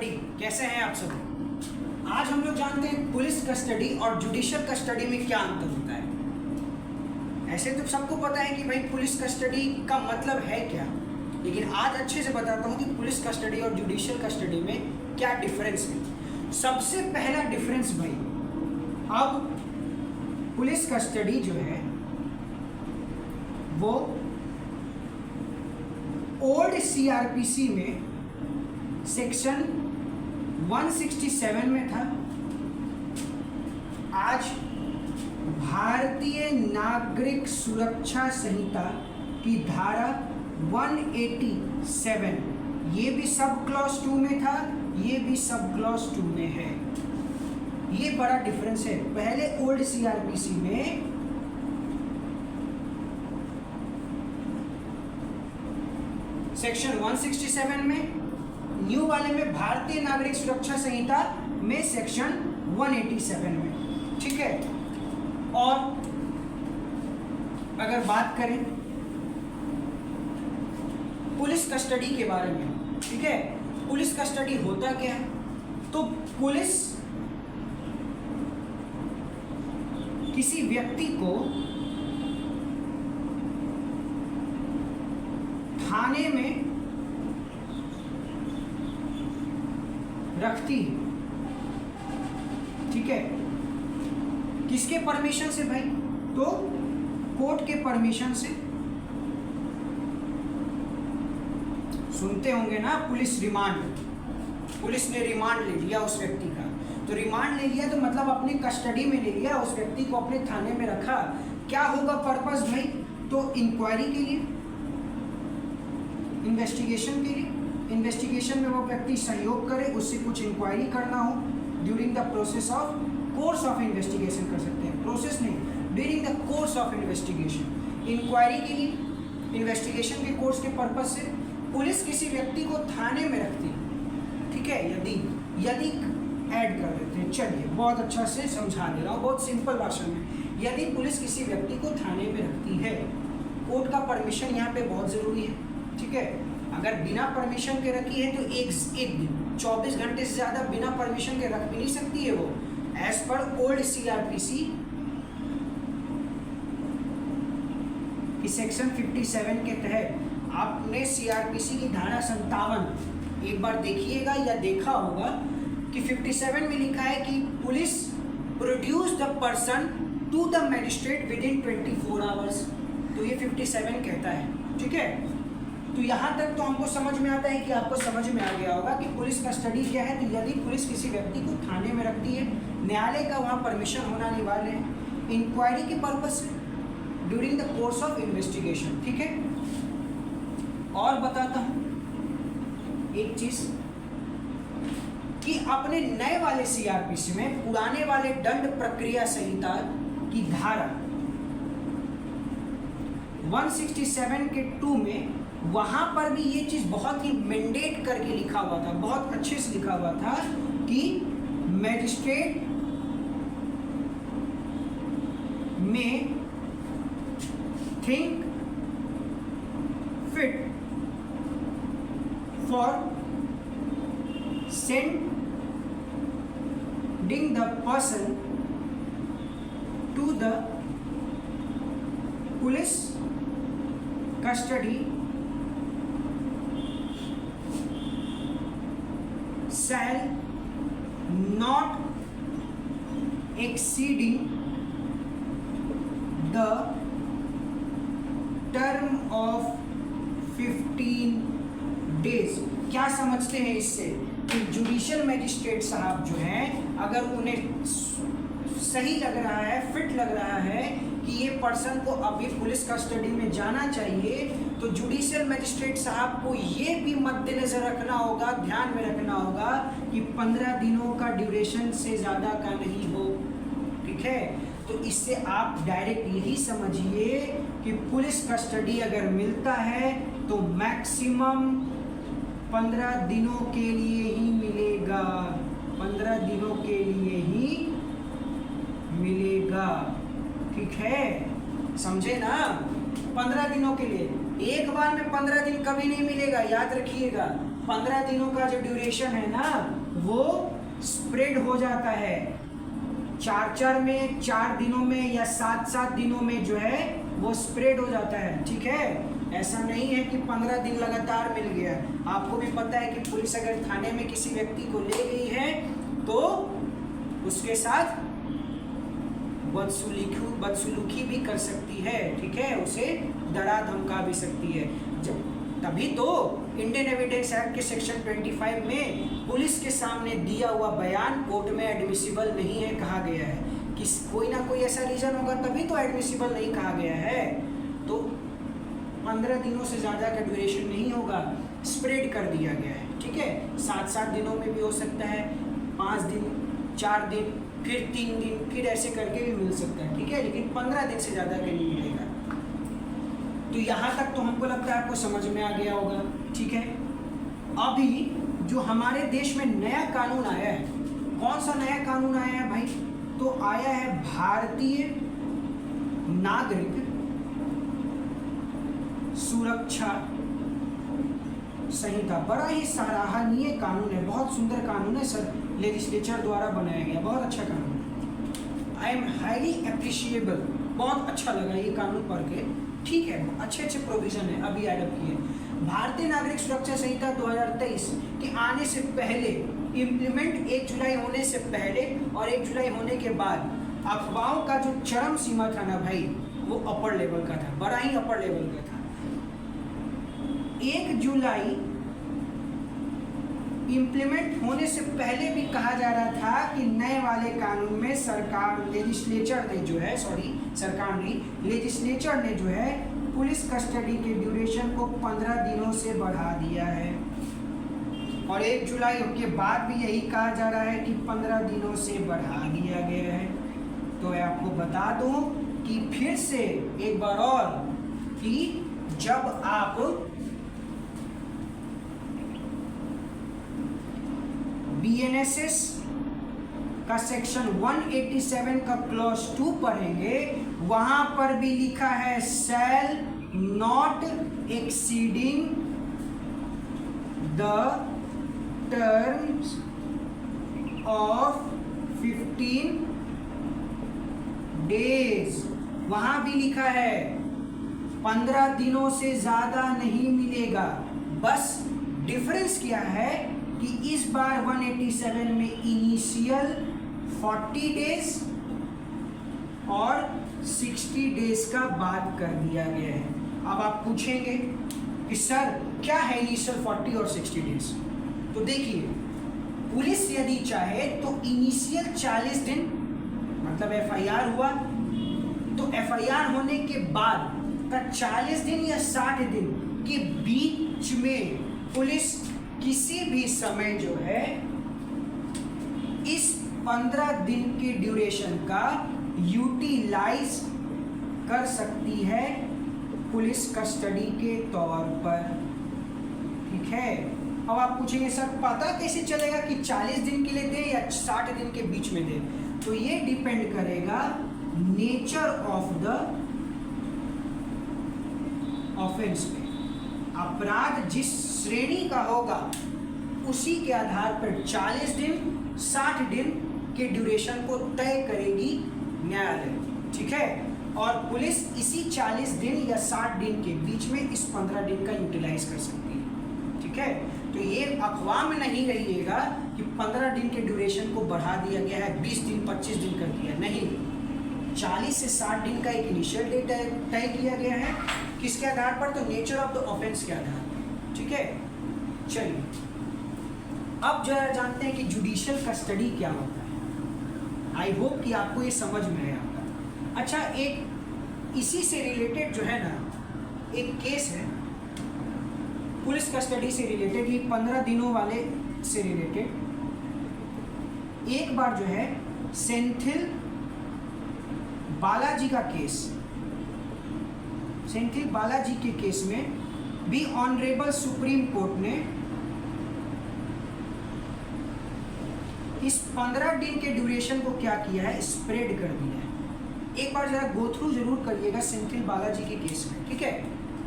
Custody. कैसे हैं आप सब? आज हम लोग जानते हैं पुलिस कस्टडी और जुडिशियल कस्टडी में क्या अंतर होता है। ऐसे तो सबको पता है कि भाई पुलिस कस्टडी का मतलब है क्या, लेकिन आज अच्छे से बताता हूँ कि पुलिस कस्टडी और जुडिशियल कस्टडी में क्या डिफरेंस है। सबसे पहला डिफरेंस भाई, अब पुलिस कस्टडी जो है वो ओल्ड सीआरपीसी में सेक्शन 167 में था। आज भारतीय नागरिक सुरक्षा संहिता की धारा 187, ये भी सब क्लॉज 2 में था, ये भी सब क्लॉज 2 में है। ये बड़ा डिफरेंस है। पहले ओल्ड सीआरपीसी में सेक्शन 167 में, न्यू वाले में भारतीय नागरिक सुरक्षा संहिता में सेक्शन 187 में, ठीक है। और अगर बात करें पुलिस कस्टडी के बारे में, ठीक है, पुलिस कस्टडी होता क्या है? तो पुलिस किसी व्यक्ति को थाने में रखती है, ठीक है। किसके परमिशन से भाई? तो कोर्ट के परमिशन से। सुनते होंगे ना पुलिस रिमांड, पुलिस ने रिमांड ले लिया उस व्यक्ति का, तो रिमांड ले लिया तो मतलब अपने कस्टडी में ले लिया, उस व्यक्ति को अपने थाने में रखा। क्या होगा पर्पस भाई? तो इंक्वायरी के लिए, इन्वेस्टिगेशन के लिए, इन्वेस्टिगेशन में वो व्यक्ति सहयोग करे, उससे कुछ इंक्वायरी करना हो during the process of course of investigation कर सकते हैं, प्रोसेस नहीं, during the course of investigation. Inquiry के लिए, इन्वेस्टिगेशन के कोर्स के पर्पज से पुलिस किसी व्यक्ति को थाने में रखती है, ठीक है। यदि ऐड कर देते हैं, चलिए बहुत अच्छा से समझा दे रहा हूँ, बहुत सिंपल भाषा में। यदि पुलिस किसी व्यक्ति को थाने में रखती है, कोर्ट का परमिशन यहाँ पे बहुत ज़रूरी है, ठीक है। अगर बिना परमिशन के रखी है तो एक दिन 24 घंटे से ज़्यादा बिना परमिशन के रख भी नहीं सकती है वो। एज पर ओल्ड सीआरपीसी की सेक्शन 57 के तहत आपने सीआरपीसी की धारा 57 एक बार देखिएगा या देखा होगा कि 57 में लिखा है कि police produce the person to the magistrate with in 24 hours. तो ये 57 कहता है, ठीक है। तो यहाँ तक तो हमको समझ में आता है कि आपको समझ में आ गया होगा कि पुलिस कस्टडी क्या है। तो यदि पुलिस किसी व्यक्ति को थाने में रखती है, न्यायालय का वहाँ परमिशन होना अनिवार्य है, इंक्वायरी के पर्पज से, during the course of investigation, ठीक है। और बताता हूँ एक चीज कि अपने नए वाले सीआरपीसी में पुराने वाले दंड प्रक्रिया संहिता की धारा 167 के 2 में वहां पर भी ये चीज बहुत ही मैंडेट करके लिखा हुआ था, बहुत अच्छे से लिखा हुआ था कि मैजिस्ट्रेट में think fit for sending the person to the police custody shall not exceeding the term of 15 days. क्या समझते हैं इससे? कि जुडिशियल मैजिस्ट्रेट साहब जो हैं, अगर उन्हें सही लग रहा है, फिट लग रहा है कि ये पर्सन को अभी पुलिस कस्टडी में जाना चाहिए, तो जुडिशियल मैजिस्ट्रेट साहब को ये भी मद्देनजर रखना होगा, ध्यान में रखना होगा कि 15 दिनों का ड्यूरेशन से ज़्यादा का नहीं हो, ठीक है। तो इससे आप डायरेक्ट यही समझिए कि पुलिस कस्टडी अगर मिलता है तो मैक्सिमम 15 दिनों के लिए ही मिलेगा, 15 दिनों के लिए ही मिलेगा, ठीक है, समझे ना। 15 दिनों के लिए, एक बार में 15 दिन कभी नहीं मिलेगा, याद रखिएगा। 15 दिनों का जो ड्यूरेशन है ना वो स्प्रेड हो जाता है, 4 में, 4 दिनों में या 7 दिनों में जो है वो स्प्रेड हो जाता है। ठीक है, ऐसा नहीं है कि 15 दिन लगातार मिल गया। आपको भी पता है कि पुलिस अगर थाने में किसी व्यक्ति को ले गई है तो उसके साथ बदसलूकी भी कर सकती है। ठीक है, उसे डरा धमका भी सकती है। जब तभी तो इंडियन एविडेंस एक्ट के सेक्शन 25 में पुलिस के सामने दिया हुआ बयान कोर्ट में एडमिसिबल नहीं है कहा गया है कि कोई ना कोई ऐसा रीजन होगा तभी तो एडमिसिबल नहीं कहा गया है। तो 15 दिनों से ज़्यादा का ड्यूरेशन नहीं होगा, स्प्रेड कर दिया गया है। ठीक है, 7 दिनों में भी हो सकता है, 5 दिन, 4 दिन, फिर 3 दिन, फिर ऐसे करके भी मिल सकता है। ठीक है, लेकिन 15 दिन से ज़्यादा का नहीं मिलेगा। तो यहाँ तक तो हमको लगता है आपको समझ में आ गया होगा। ठीक है, अभी जो हमारे देश में नया कानून आया है, कौन सा नया कानून आया है भाई? तो आया है भारतीय नागरिक सुरक्षा संहिता। बड़ा ही सराहनीय कानून है, बहुत सुंदर कानून है सर, लेजिस्लेचर द्वारा बनाया गया, बहुत अच्छा कानून है। आई एम हाईली अप्रिशिएबल, बहुत अच्छा लगा ये कानून पढ़ के। ठीक है, अच्छे अच्छे प्रोविजन है अभी ऐड अप किए। भारतीय नागरिक सुरक्षा संहिता 2023 के आने से पहले, इम्प्लीमेंट 1 जुलाई होने से पहले और 1 जुलाई होने के बाद अफवाहों का जो चरम सीमा था ना भाई, वो अपर लेवल का था, बड़ा ही अपर लेवल का था। 1 जुलाई इम्प्लीमेंट होने से पहले भी कहा जा रहा था कि नए वाले कानून में सरकार, लेजिस्लेचर ने जो है, सॉरी सरकार नहीं, लेजिस्लेचर ने जो है पुलिस कस्टडी के ड्यूरेशन को 15 दिनों से बढ़ा दिया है। और 1 जुलाई के बाद भी यही कहा जा रहा है कि 15 दिनों से बढ़ा दिया गया है। तो मैं आपको बता दूं कि फिर से एक बार और कि जब आप BNSS का सेक्शन 187 का क्लॉज 2 पढ़ेंगे, वहां पर भी लिखा है shall not exceeding the terms of 15 days. वहां भी लिखा है 15 दिनों से ज्यादा नहीं मिलेगा। बस डिफरेंस क्या है कि इस बार 187 में इनिशियल 40 डेज और 60 डेज का बात कर दिया गया है। अब आप पूछेंगे कि सर क्या है इनिशियल 40 और 60 डेज? तो देखिए, पुलिस यदि चाहे तो इनिशियल 40 दिन, मतलब FIR हुआ तो FIR होने के बाद का 40 दिन या 60 दिन के बीच में पुलिस किसी भी समय जो है इस 15 दिन के ड्यूरेशन का यूटिलाइज कर सकती है पुलिस कस्टडी के तौर पर। ठीक है, अब आप पूछेंगे सर पता कैसे चलेगा कि 40 दिन के लिए दे या 60 दिन के बीच में दे? तो ये डिपेंड करेगा नेचर ऑफ द ऑफेंस पे। अपराध जिस श्रेणी का होगा उसी के आधार पर 40 दिन 60 दिन के ड्यूरेशन को तय करेगी न्यायालय। ठीक है, और पुलिस इसी 40 दिन या 60 दिन के बीच में इस 15 दिन का यूटिलाइज कर सकती है। ठीक है, तो ये अफवाह में नहीं रहिएगा कि 15 दिन के ड्यूरेशन को बढ़ा दिया गया है, 20 दिन 25 दिन कर दिया, नहीं। 40 से 60 दिन का एक इनिशियल डेट तय किया गया है, किसके आधार पर? तो नेचर ऑफ द ऑफेंस के आधार पर। ठीक है, चलिए अब जरा जानते हैं कि जुडिशियल कस्टडी क्या होता है। आई होप कि आपको ये समझ में आया होगा। अच्छा, एक इसी से रिलेटेड जो है ना एक केस है, पुलिस कस्टडी से रिलेटेड, ये 15 दिनों वाले से रिलेटेड। एक बार जो है सेंथिल बालाजी का केस, सेंथिल बालाजी के केस में भी ऑनरेबल सुप्रीम कोर्ट ने इस 15 दिन के ड्यूरेशन को क्या किया है, स्प्रेड कर दिया है। एक बार जरा गो थ्रू जरूर करिएगा सेंथिल बालाजी के केस में। ठीक है,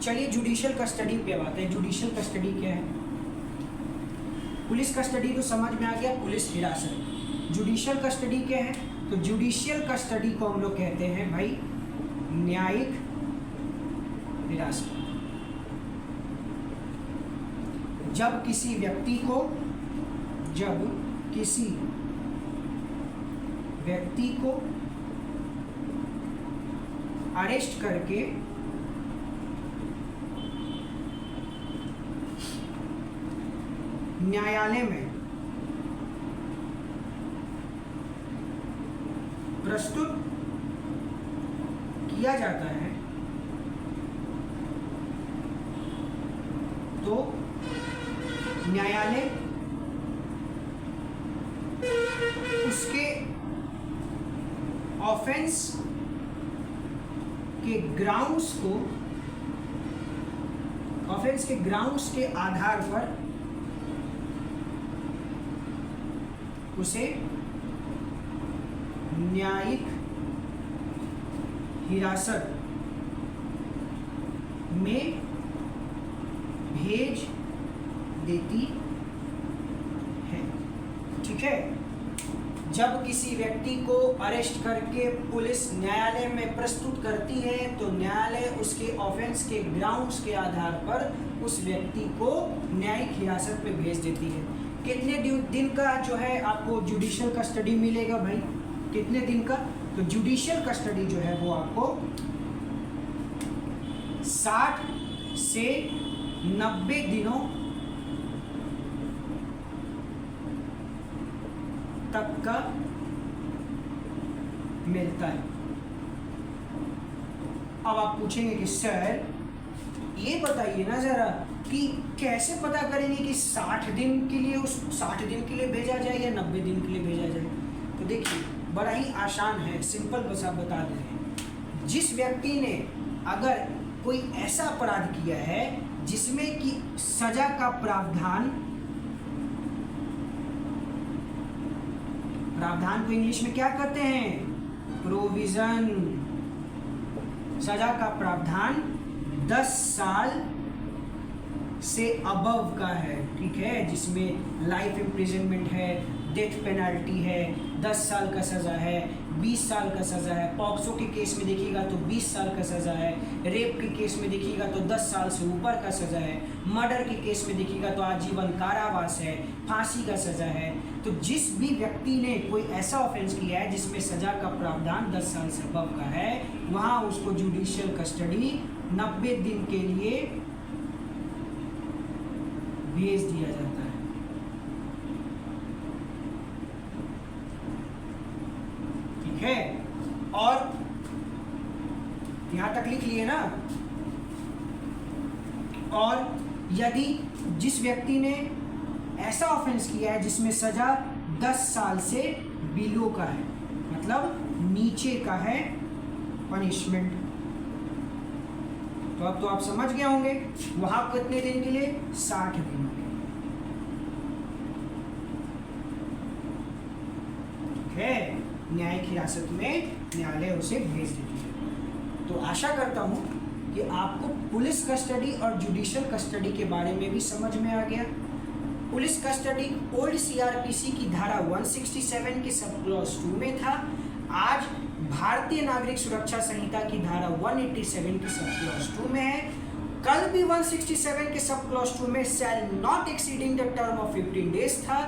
चलिए जुडिशियल कस्टडी पे बात है। जुडिशियल कस्टडी क्या है? पुलिस कस्टडी तो समझ में आ गया, पुलिस हिरासत। जुडिशियल कस्टडी क्या है? तो जुडिशियल कस्टडी को हम लोग कहते हैं भाई न्यायिक हिरासत। जब किसी व्यक्ति को अरेस्ट करके न्यायालय में प्रस्तुत किया जाता है तो न्यायालय उसके ऑफेंस के ग्राउंड्स के आधार पर उसे न्यायिक हिरासत में भेज देती है। ठीक है, जब किसी व्यक्ति को अरेस्ट करके पुलिस न्यायालय में प्रस्तुत करती है तो न्यायालय उसके ऑफेंस के ग्राउंड्स के आधार पर उस व्यक्ति को न्यायिक हिरासत में भेज देती है। कितने दिन का जो है आपको जुडिशियल कस्टडी मिलेगा भाई? कितने दिन का? तो जुडिशियल कस्टडी जो है वो आपको 60 से 90 दिनों तक का मिलता है। अब आप पूछेंगे कि सर ये बताइए ना जरा कि कैसे पता करेंगे कि 60 दिन के लिए भेजा जाए या 90 दिन के लिए भेजा जाए? तो देखिए बड़ा ही आसान है, सिंपल बस आप बता दे रहे हैं। जिस व्यक्ति ने अगर कोई ऐसा अपराध किया है जिसमें कि सजा का प्रावधान को इंग्लिश में क्या कहते हैं? प्रोविजन। सजा का प्रावधान 10 साल से अबव का है, ठीक है, जिसमें लाइफ इम्प्रिजनमेंट है, डेथ पेनल्टी है, 10 साल का सज़ा है, 20 साल का सज़ा है, पॉक्सो के केस में देखिएगा तो 20 साल का सज़ा है, रेप के केस में देखिएगा तो 10 साल से ऊपर का सज़ा है, मर्डर के केस में देखिएगा तो आजीवन कारावास है, फांसी का सज़ा है। तो जिस भी व्यक्ति ने कोई ऐसा ऑफेंस किया है जिसमें सज़ा का प्रावधान 10 साल से अबव का है, वहाँ उसको जुडिशियल कस्टडी 90 दिन के लिए भेज दिया जाता है। ठीक है, और यहां तक लिख लिए ना। और यदि जिस व्यक्ति ने ऐसा ऑफेंस किया है जिसमें सजा 10 साल से बिलो का है, मतलब नीचे का है पनिशमेंट, तो अब तो आप समझ गए होंगे वहां कितने दिन के लिए? 60 दिन के लिए। ठीक है, न्यायिक हिरासत में न्यायालय उसे भेज देती है। तो आशा करता हूं कि आपको पुलिस कस्टडी और जुडिशियल कस्टडी के बारे में भी समझ में आ गया। पुलिस कस्टडी ओल्ड सीआरपीसी की धारा 167 के सब क्लॉज 2 में था। आज भारतीय नागरिक सुरक्षा संहिता की धारा 187 की सब क्लॉज 2 में है। कल भी 167 के सब क्लॉज 2 में shall not exceeding the term of 15 days था।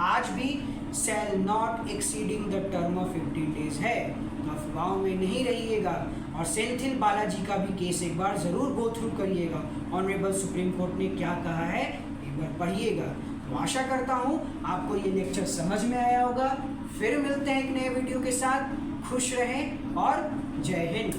आज भी shall not exceeding the term of 15 days है। तो अफवाहों में नहीं रहिएगा और सेंथिल बालाजी का भी केस एक बार जरूर गो थ्रू करिएगा। ऑनरेबल सुप्रीम कोर्ट ने क्या कहा है एक बार पढ़िएगा। तो आशा करता हूँ आपको ये लेक्चर समझ में आया होगा। फिर मिलते हैं एक नए वीडियो के साथ। खुश रहें और जय हिंद।